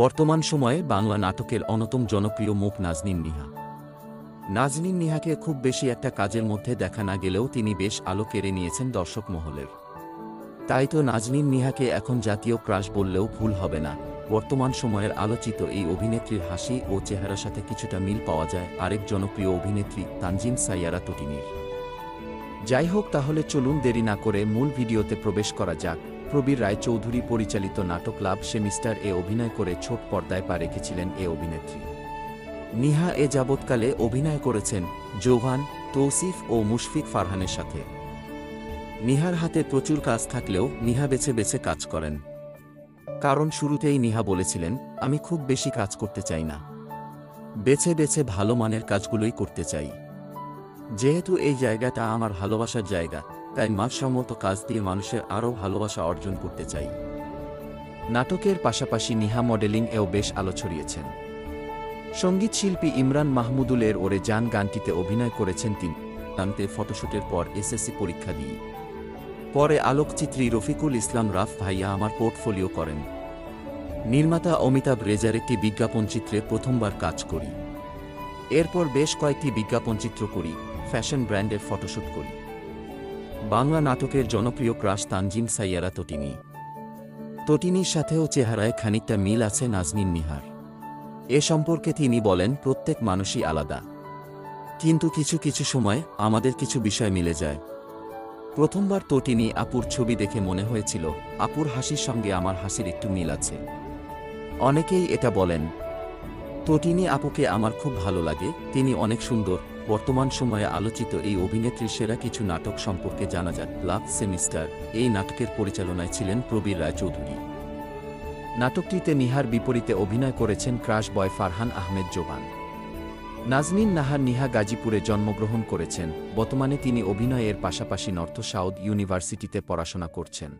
বর্তমান সময়ে বাংলা নাটকের অন্যতম জনপ্রিয় মুখ নাজনীন নিহা। নাজনীন নিহাকে খুব বেশি একটা কাজের মধ্যে দেখা না গেলেও তিনি বেশ আলো কেড়ে নিয়েছেন দর্শক মহলের। তাই তো নাজনীন নিহাকে এখন জাতীয় ক্রাশ বললেও ভুল হবে না। বর্তমান সময়ের আলোচিত এই অভিনেত্রীর হাসি ও চেহারার সাথে কিছুটা মিল পাওয়া যায় আরেক জনপ্রিয় অভিনেত্রী তানজিম সাইয়ারা তটিনীর। যাই হোক, তাহলে চলুন দেরি না করে মূল ভিডিওতে প্রবেশ করা যাক। প্রবীর রায়চৌধুরী পরিচালিত নাটক লাভ সেমিস্টার এ অভিনয় করে ছোট পর্দায় পা রেখেছিলেন এ অভিনেত্রী। নিহা এ যাবৎকালে অভিনয় করেছেন জোভান, তৌসিফ ও মুশফিক ফারহানের সাথে। নিহার হাতে প্রচুর কাজ থাকলেও নিহা বেছে বেছে কাজ করেন। কারণ শুরুতেই নিহা বলেছিলেন, আমি খুব বেশি কাজ করতে চাই না, বেছে বেছে ভালো মানের কাজগুলোই করতে চাই। যেহেতু এই জায়গাটা আমার ভালোবাসার জায়গা, তাই মানসম্মত কাজ দিয়ে মানুষের আরও ভালোবাসা অর্জন করতে চাই। নাটকের পাশাপাশি নিহা মডেলিং এও বেশ আলো ছড়িয়েছেন। সঙ্গীতশিল্পী ইমরান মাহমুদুলের ওরে জান গানটিতে অভিনয় করেছেন তিনি। গানতে ফটোশুটের পর এসএসসি পরীক্ষা দিয়ে পরে আলোকচিত্রী রফিকুল ইসলাম রাফ ভাইয়া আমার পোর্টফোলিও করেন। নির্মাতা অমিতাভ রেজার একটি বিজ্ঞাপনচিত্রে প্রথমবার কাজ করি। এরপর বেশ কয়েকটি বিজ্ঞাপনচিত্র করি, ফ্যাশন ব্র্যান্ডের ফটোশ্যুট করি। বাংলা নাটকের জনপ্রিয় ক্রাশ তানজিম সাইয়ারা তটিনী। তটিনীর সাথেও চেহারায় খানিকটা মিল আছে নাজনীন নিহার। এ সম্পর্কে তিনি বলেন, প্রত্যেক মানুষই আলাদা, কিন্তু কিছু কিছু সময় আমাদের কিছু বিষয় মিলে যায়। প্রথমবার তটিনী আপুর ছবি দেখে মনে হয়েছিল আপুর হাসির সঙ্গে আমার হাসির একটু মিল আছে। অনেকেই এটা বলেন। তটিনী আপুকে আমার খুব ভালো লাগে, তিনি অনেক সুন্দর। বর্তমান সময়ে আলোচিত এই অভিনেত্রীর সেরা কিছু নাটক সম্পর্কে জানা যাক। লাভ সেমিস্টার এই নাটকের পরিচালনায় ছিলেন প্রবীর রায়চৌধুরী। নাটকটিতে নিহার বিপরীতে অভিনয় করেছেন ক্রাশ বয় ফারহান আহমেদ জোবান। নাজনীন নাহার নিহা গাজীপুরে জন্মগ্রহণ করেছেন। বর্তমানে তিনি অভিনয়ের পাশাপাশি নর্থ সাউথ ইউনিভার্সিটিতে পড়াশোনা করছেন।